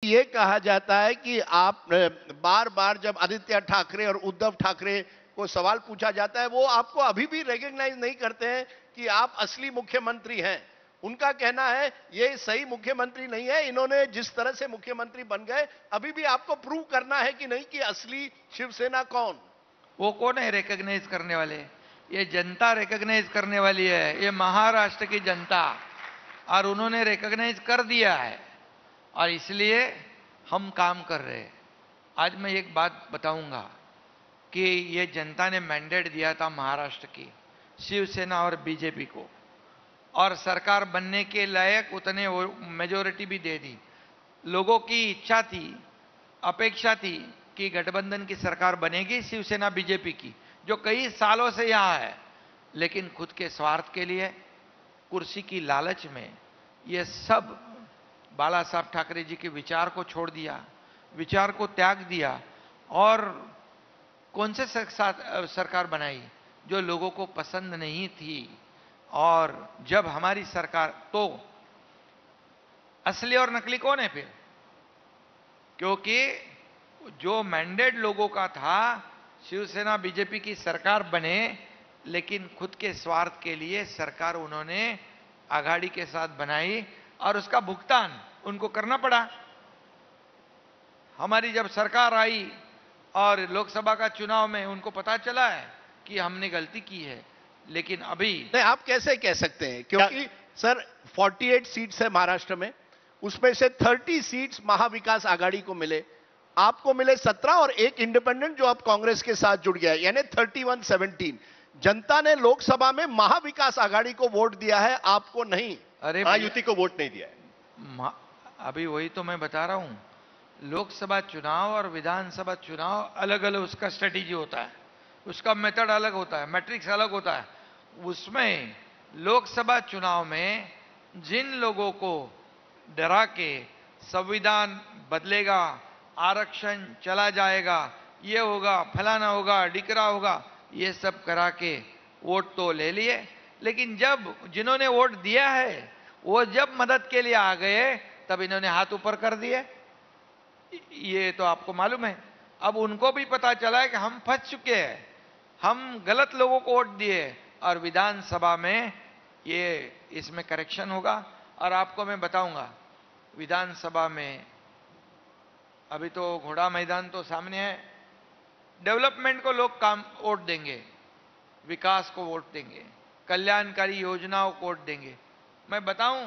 ये कहा जाता है कि आप बार बार जब आदित्य ठाकरे और उद्धव ठाकरे को सवाल पूछा जाता है, वो आपको अभी भी रिकॉग्नाइज नहीं करते हैं कि आप असली मुख्यमंत्री हैं। उनका कहना है ये सही मुख्यमंत्री नहीं है, इन्होंने जिस तरह से मुख्यमंत्री बन गए, अभी भी आपको प्रूव करना है कि नहीं कि असली शिवसेना कौन। वो कौन है रिकॉग्नाइज करने वाले? ये जनता रिकॉग्नाइज करने वाली है, ये महाराष्ट्र की जनता, और उन्होंने रिकॉग्नाइज कर दिया है और इसलिए हम काम कर रहे हैं। आज मैं एक बात बताऊंगा कि ये जनता ने मैंडेट दिया था महाराष्ट्र की शिवसेना और बीजेपी को, और सरकार बनने के लायक उतने मेजोरिटी भी दे दी। लोगों की इच्छा थी, अपेक्षा थी कि गठबंधन की सरकार बनेगी शिवसेना बीजेपी की, जो कई सालों से यहां है, लेकिन खुद के स्वार्थ के लिए, कुर्सी की लालच में ये सब बाला साहब ठाकरे जी के विचार को छोड़ दिया, विचार को त्याग दिया और कौन से सरकार बनाई जो लोगों को पसंद नहीं थी। और जब हमारी सरकार, तो असली और नकली कौन है फिर? क्योंकि जो मैंडेट लोगों का था शिवसेना बीजेपी की सरकार बने, लेकिन खुद के स्वार्थ के लिए सरकार उन्होंने आघाड़ी के साथ बनाई और उसका भुगतान उनको करना पड़ा। हमारी जब सरकार आई और लोकसभा का चुनाव में उनको पता चला है कि हमने गलती की है, लेकिन अभी नहीं, आप कैसे कह सकते हैं? क्योंकि सर 48 सीट्स है महाराष्ट्र में, उसमें से 30 सीट्स महाविकास आघाड़ी को मिले, आपको मिले 17 और एक इंडिपेंडेंट जो अब कांग्रेस के साथ जुड़ गया है, यानी 31-17। जनता ने लोकसभा में महाविकास आघाड़ी को वोट दिया है, आपको नहीं। अरे महायुति को वोट नहीं दिया है। अभी वही तो मैं बता रहा हूं, लोकसभा चुनाव और विधानसभा चुनाव अलग अलग उसका स्ट्रेटेजी होता है, उसका मेथड अलग होता है, मैट्रिक्स अलग होता है। उसमें लोकसभा चुनाव में जिन लोगों को डरा के संविधान बदलेगा, आरक्षण चला जाएगा, ये होगा, फलाना होगा, डिकरा होगा, ये सब करा के वोट तो ले लिए, लेकिन जब जिन्होंने वोट दिया है वो जब मदद के लिए आ गए तब इन्होंने हाथ ऊपर कर दिए। ये तो आपको मालूम है। अब उनको भी पता चला है कि हम फंस चुके हैं, हम गलत लोगों को वोट दिए, और विधानसभा में ये इसमें करेक्शन होगा। और आपको मैं बताऊंगा, विधानसभा में अभी तो घोड़ा मैदान तो सामने है, डेवलपमेंट को लोग काम वोट देंगे, विकास को वोट देंगे, कल्याणकारी योजनाओं को वोट देंगे। मैं बताऊं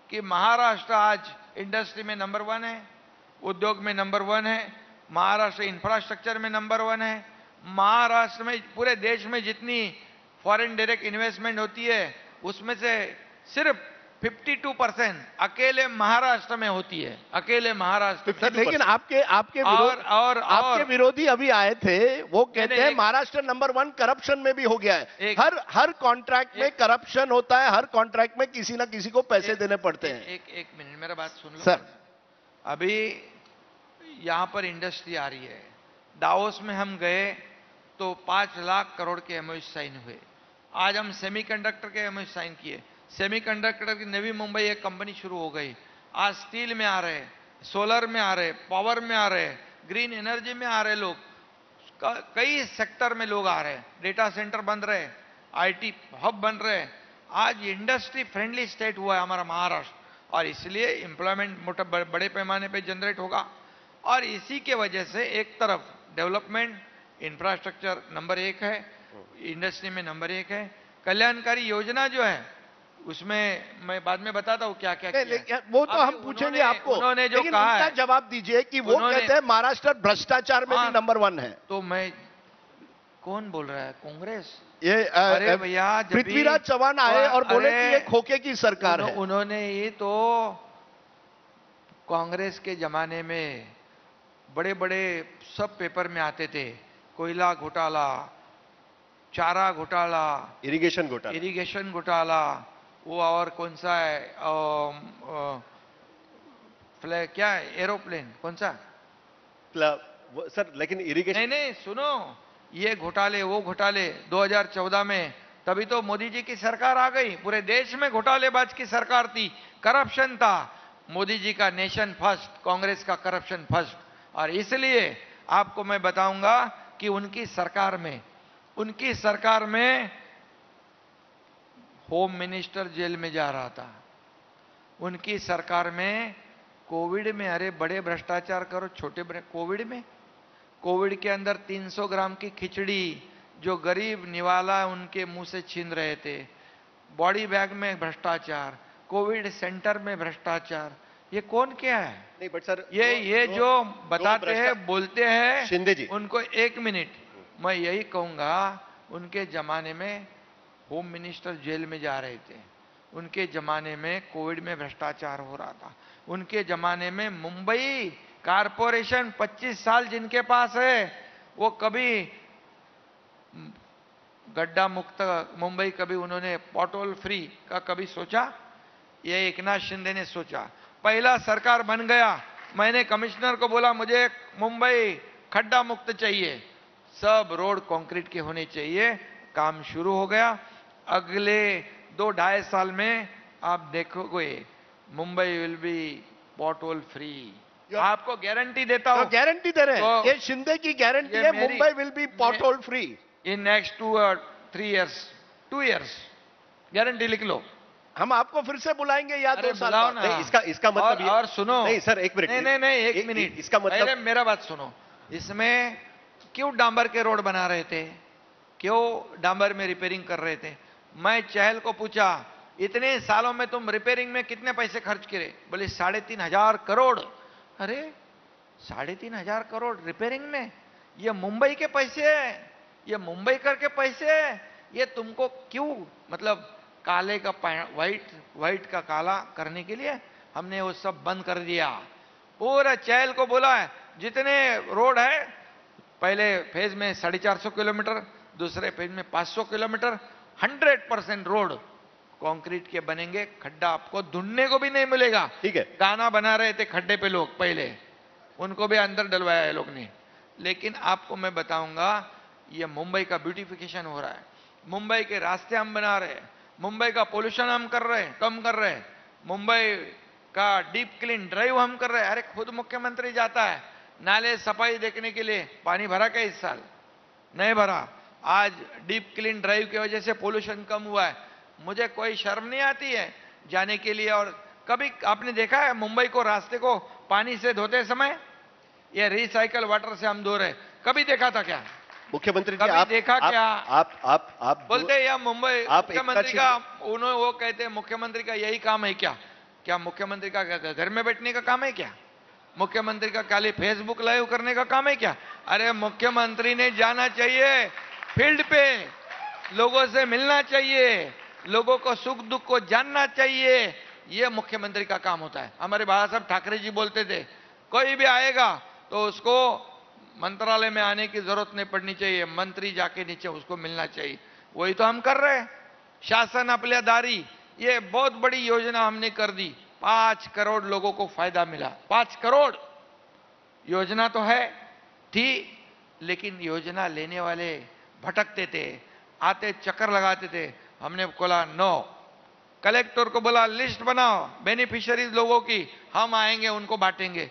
कि महाराष्ट्र आज इंडस्ट्री में नंबर 1 है, उद्योग में नंबर 1 है, महाराष्ट्र इंफ्रास्ट्रक्चर में नंबर 1 है। महाराष्ट्र में पूरे देश में जितनी फॉरेन डायरेक्ट इन्वेस्टमेंट होती है उसमें से सिर्फ 52% अकेले महाराष्ट्र में होती है, अकेले महाराष्ट्र में। लेकिन आपके विरोधी अभी आए थे, वो कहते हैं महाराष्ट्र नंबर 1 करप्शन में भी हो गया है। हर कॉन्ट्रैक्ट में करप्शन होता है, हर कॉन्ट्रैक्ट में किसी ना किसी को पैसे देने पड़ते हैं। एक मिनट मेरा बात सुन लो सर। अभी यहां पर इंडस्ट्री आ रही है, दावोस में हम गए तो 5 लाख करोड़ के एमओयू साइन हुए। आज हम सेमीकंडक्टर के एमओयू साइन किए, सेमीकंडक्टर की नवी मुंबई एक कंपनी शुरू हो गई। आज स्टील में आ रहे, सोलर में आ रहे, पावर में आ रहे, ग्रीन एनर्जी में आ रहे लोग, कई सेक्टर में लोग आ रहे हैं, डेटा सेंटर बन रहे, आईटी हब बन रहे। आज इंडस्ट्री फ्रेंडली स्टेट हुआ है हमारा महाराष्ट्र, और इसलिए एम्प्लॉयमेंट बड़े पैमाने पे जनरेट होगा। और इसी के वजह से एक तरफ डेवलपमेंट, इंफ्रास्ट्रक्चर नंबर 1 है, इंडस्ट्री में नंबर 1 है, कल्याणकारी योजना जो है उसमें मैं बाद में बताता हूं क्या क्या किया। वो तो हम पूछेंगे आपको, उन्होंने जो कहा है जवाब दीजिए कि वो कहते हैं महाराष्ट्र भ्रष्टाचार में भी नंबर 1 है। तो मैं, कौन बोल रहा है? कांग्रेस? ये अरे भैया, पृथ्वीराज चौहान आए और बोले कि ये खोखे की सरकार है। उन्होंने ये तो कांग्रेस के जमाने में बड़े बड़े सब पेपर में आते थे, कोयला घोटाला, चारा घोटाला, इरिगेशन घोटाला, वो और कौन सा है, क्या है, एरोप्लेन कौन सा सर? लेकिन इरिगेशन नहीं सुनो, ये घोटाले वो घोटाले 2014 में, तभी तो मोदी जी की सरकार आ गई। पूरे देश में घोटालेबाज की सरकार थी, करप्शन था, मोदी जी का नेशन फर्स्ट, कांग्रेस का करप्शन फर्स्ट। और इसलिए आपको मैं बताऊंगा कि उनकी सरकार में होम मिनिस्टर जेल में जा रहा था। उनकी सरकार में कोविड में, अरे बड़े भ्रष्टाचार करो, छोटे कोविड के अंदर 300 ग्राम की खिचड़ी जो गरीब निवाला उनके मुंह से छीन रहे थे, बॉडी बैग में भ्रष्टाचार, कोविड सेंटर में भ्रष्टाचार, ये कौन क्या है? नहीं बट सर, ये जो बताते हैं, बोलते हैं शिंदे जी, उनको 1 मिनट मैं यही कहूंगा, उनके जमाने में होम मिनिस्टर जेल में जा रहे थे, उनके जमाने में कोविड में भ्रष्टाचार हो रहा था, उनके जमाने में मुंबई कारपोरेशन 25 साल जिनके पास है, वो कभी गड्ढा मुक्त मुंबई, कभी उन्होंने पॉटहोल फ्री का कभी सोचा? ये एकनाथ शिंदे ने सोचा। पहला सरकार बन गया, मैंने कमिश्नर को बोला मुझे मुंबई खड्डा मुक्त चाहिए, सब रोड कंक्रीट के होने चाहिए, काम शुरू हो गया। अगले 2-2.5 साल में आप देखोगे Mumbai will be pothole free, आपको गारंटी देता हूं। गारंटी दे रहे हैं, ये शिंदे की गारंटी है, Mumbai will be pothole free in next 2 or 3 years, 2 years guarantee लिख लो। हम आपको फिर से बुलाएंगे या 2 साल बुलाओ बाद? ना। नहीं, इसका मतलब और सुनो, नहीं सर, 1 मिनट, नहीं 1 मिनट, इसका मतलब मेरा बात सुनो। इसमें क्यों डांबर के रोड बना रहे थे, क्यों डांबर में रिपेयरिंग कर रहे थे? मैं चहल को पूछा, इतने सालों में तुम रिपेयरिंग में कितने पैसे खर्च करे? बोले 3,500 करोड़। अरे 3,500 करोड़ रिपेयरिंग में? ये मुंबई के पैसे है, ये मुंबई करके पैसे है, ये तुमको क्यों, मतलब काले का व्हाइट का काला करने के लिए हमने वो सब बंद कर दिया। पूरा चहल को बोला है जितने रोड है, पहले फेज में 450 किलोमीटर, दूसरे फेज में 500 किलोमीटर, 100% रोड कंक्रीट के बनेंगे, खड्डा आपको ढूंढने को भी नहीं मिलेगा। ठीक है, गाना बना रहे थे खड्डे पे लोग, पहले उनको भी अंदर डलवाया है लोग ने। लेकिन आपको मैं बताऊंगा, ये मुंबई का ब्यूटिफिकेशन हो रहा है, मुंबई के रास्ते हम बना रहे हैं, मुंबई का पोल्यूशन हम कर रहे हैं, कम कर रहे हैं, मुंबई का डीप क्लीन ड्राइव हम कर रहे हैं। अरे खुद मुख्यमंत्री जाता है नाले सफाई देखने के लिए, पानी भरा क्या इस साल? नहीं भरा। आज डीप क्लीन ड्राइव की वजह से पोल्यूशन कम हुआ है। मुझे कोई शर्म नहीं आती है जाने के लिए। और कभी आपने देखा है मुंबई को, रास्ते को पानी से धोते समय? ये रिसाइकल वाटर से हम धो रहे, कभी देखा था क्या? मुख्यमंत्री जी, कभी देखा क्या? आप बोलते हैं या मुंबई मुख्यमंत्री का, उन्होंने वो कहते हैं मुख्यमंत्री का यही काम है क्या? क्या मुख्यमंत्री का घर में बैठने का काम है क्या? मुख्यमंत्री का खाली फेसबुक लाइव करने का काम है क्या? अरे मुख्यमंत्री ने जाना चाहिए फील्ड पे, लोगों से मिलना चाहिए, लोगों को सुख दुख को जानना चाहिए, ये मुख्यमंत्री का काम होता है। हमारे बाबा साहब ठाकरे जी बोलते थे, कोई भी आएगा तो उसको मंत्रालय में आने की जरूरत नहीं पड़नी चाहिए, मंत्री जाके नीचे उसको मिलना चाहिए। वही तो हम कर रहे हैं। शासन आपल्या दारी, ये बहुत बड़ी योजना हमने कर दी, 5 करोड़ लोगों को फायदा मिला। 5 करोड़ योजना तो है थी, लेकिन योजना लेने वाले भटकते थे, आते चक्कर लगाते थे। हमने बोला नो, कलेक्टर को बोला लिस्ट बनाओ बेनिफिशियरीज लोगों की, हम आएंगे उनको बांटेंगे।